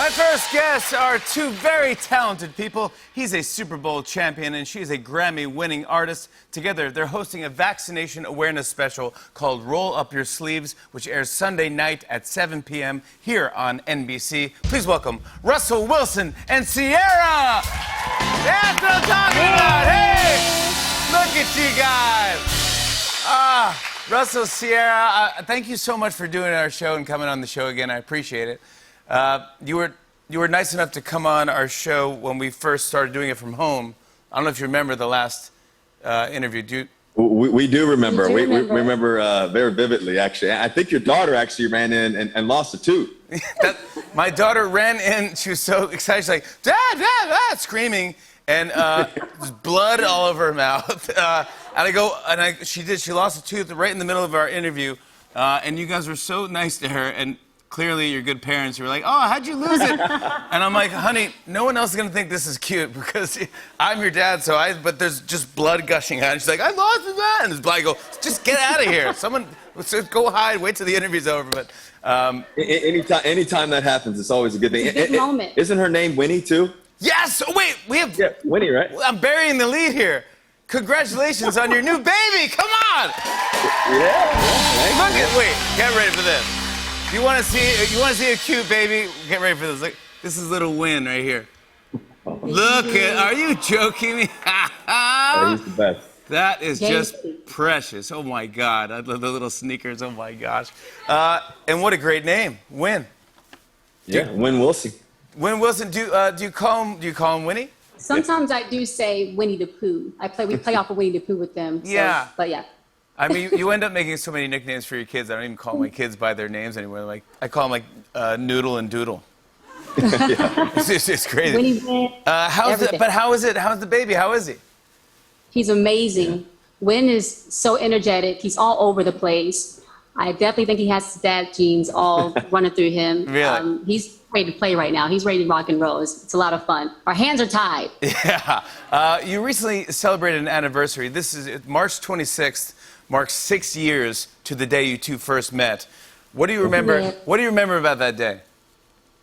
My first guests are two very talented people. He's a Super Bowl champion, and she's a Grammy-winning artist. Together, they're hosting a vaccination awareness special called Roll Up Your Sleeves, which airs Sunday night at 7 p.m. here on NBC. Please welcome Russell Wilson and Ciara! That's what I'm talking about! Hey! Look at you guys! Russell, Ciara, thank you so much for doing our show and coming on the show again. I appreciate it. You were nice enough to come on our show when we first started doing it from home. I don't know if you remember the last interview. We do remember. We remember very vividly, actually. I think your daughter actually ran in and lost a tooth. My daughter ran in. She was so excited. She's like, Dad, Dad, Dad, screaming. And there's blood all over her mouth. She lost a tooth right in the middle of our interview. And you guys were so nice to her. And clearly you're good parents. You were like, oh, how'd you lose it? And I'm like, honey, no one else is going to think this is cute because I'm your dad, but there's just blood gushing out. And she's like, I lost it, man. And this blood, I go, just get out of here. Someone, go hide, wait till the interview's over. But anytime that happens, it's always a good thing. It's a big moment. Isn't her name Winnie, too? Yes! Oh, wait, we have... Yeah, Winnie, right? I'm burying the lead here. Congratulations on your new baby. Come on! Yeah. Wait, get ready for this. You want to see a cute baby? Get ready for this. Look, this is little Win right here. Look at, are you joking me? He's the best. That is just precious. Oh my God, I love the little sneakers. Oh my gosh. And what a great name, Win. Yeah, Win Wilson. Win Wilson. Do you call him Winnie? Sometimes I do say Winnie the Pooh. We play off of Winnie the Pooh with them. So, yeah. But yeah. I mean, you end up making so many nicknames for your kids. I don't even call my kids by their names anymore. Like I call them like Noodle and Doodle. Yeah. It's crazy. Winnie Win. But how is it? How's the baby? How is he? He's amazing. Win is so energetic. He's all over the place. I definitely think he has his dad genes all running through him. Really? He's ready to play right now. He's ready to rock and roll. It's a lot of fun. Our hands are tied. Yeah. You recently celebrated an anniversary. This is March 26th. Marks 6 years to the day you two first met. What do you remember? Yeah. What do you remember about that day?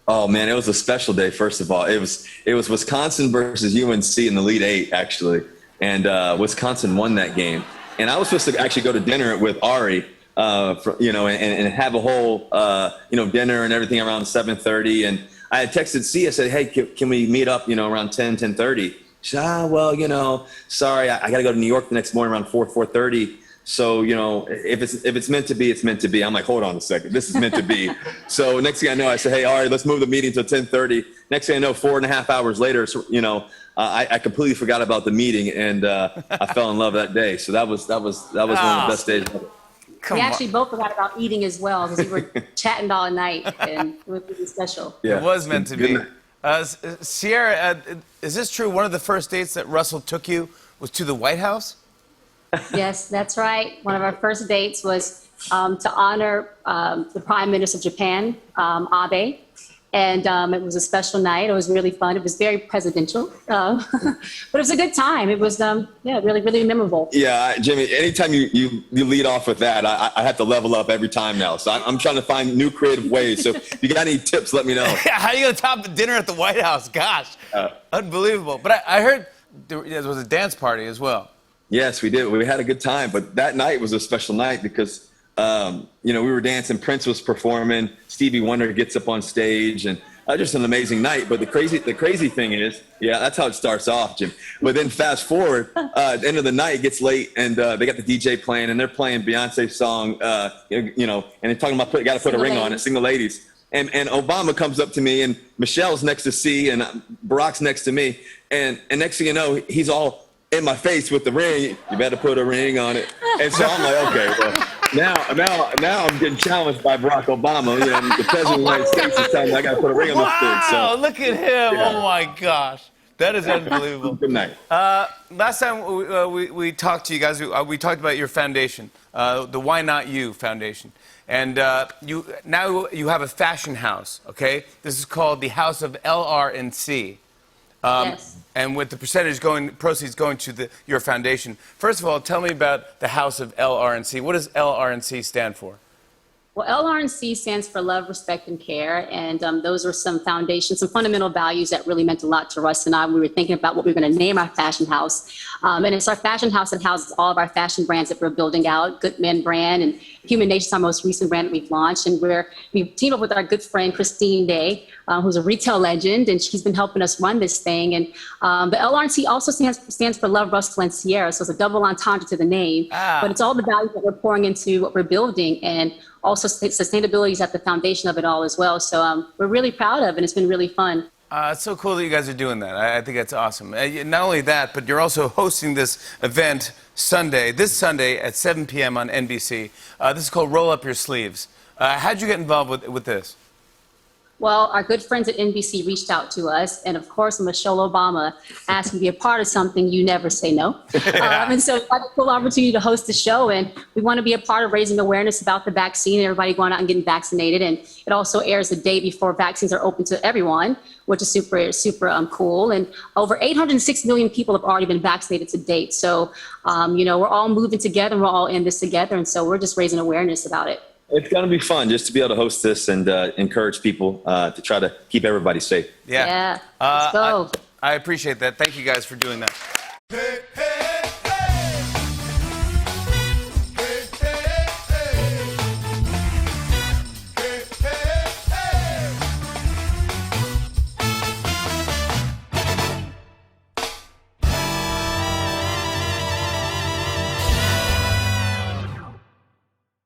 Oh man, it was a special day. First of all, it was Wisconsin versus UNC in the Elite Eight, actually, and Wisconsin won that game. And I was supposed to actually go to dinner with Ari, and have a whole dinner and everything around 7:30. And I had texted C. I said, hey, can we meet up around 10:30? She said, well, sorry, I got to go to New York the next morning around 4:30. So, if it's meant to be, it's meant to be. I'm like, hold on a second. This is meant to be. So next thing I know, I said, hey, all right, let's move the meeting to 10:30. Next thing I know, 4.5 hours later, I completely forgot about the meeting, and I fell in love that day. So that was one of the best days ever. We actually both forgot about eating as well because we were chatting all night, and it was really special. Yeah. It was meant to be. Ciara, is this true? One of the first dates that Russell took you was to the White House? Yes, that's right. One of our first dates was to honor the Prime Minister of Japan, Abe. And it was a special night. It was really fun. It was very presidential. But it was a good time. It was, really, really memorable. Yeah, Jimmy, anytime you lead off with that, I have to level up every time now. So I'm trying to find new creative ways. So if you got any tips, let me know. Yeah, how are you going to top the dinner at the White House? Gosh, unbelievable. But I heard there was a dance party as well. Yes, we did. We had a good time. But that night was a special night because, we were dancing. Prince was performing. Stevie Wonder gets up on stage. And just an amazing night. But the crazy thing is, yeah, that's how it starts off, Jim. But then fast forward, at the end of the night, it gets late. And they got the DJ playing. And they're playing Beyonce's song, and they're talking about got to put a ring on it, Single Ladies. And Obama comes up to me, and Michelle's next to C, and Barack's next to me. And next thing you know, he's all in my face with the ring. You better put a ring on it. And so I'm like, okay, well, now I'm getting challenged by Barack Obama. The president of the United States is telling me I got to put a ring on this thing. Wow, So, look at him. Yeah. Oh, my gosh. That is unbelievable. Good night. Last time we talked to you guys, we talked about your foundation, the Why Not You Foundation. And now you have a fashion house, okay? This is called the House of LR&C. Yes. And with the proceeds going to your foundation. First of all, tell me about the House of LR&C. What does LR&C stand for? Well, LRNC stands for Love, Respect, and Care. And those are some foundations, some fundamental values that really meant a lot to Russ and I when we were thinking about what we were going to name our fashion house. And it's our fashion house that houses all of our fashion brands that we're building out. Good Men brand and Human Nature is our most recent brand that we've launched. And we've teamed up with our good friend, Christine Day, who's a retail legend, and she's been helping us run this thing. And the LRNC also stands for Love, Russell, and Sierra. So it's a double entendre to the name. But it's all the values that we're pouring into what we're building. And also sustainability is at the foundation of it all as well. So we're really proud of it, and it's been really fun. It's so cool that you guys are doing that. I think that's awesome. Not only that, but you're also hosting this event this Sunday at 7 p.m. on NBC. This is called Roll Up Your Sleeves. How'd you get involved with this? Well, our good friends at NBC reached out to us, and of course, Michelle Obama asked me to be a part of something you never say no. And so I had a cool opportunity to host the show, and we want to be a part of raising awareness about the vaccine and everybody going out and getting vaccinated. And it also airs the day before vaccines are open to everyone, which is super cool. And over 806 million people have already been vaccinated to date. So, we're all moving together, and we're all in this together, and so we're just raising awareness about it. It's going to be fun just to be able to host this and encourage people to try to keep everybody safe. Yeah. Let's go. I appreciate that. Thank you guys for doing that.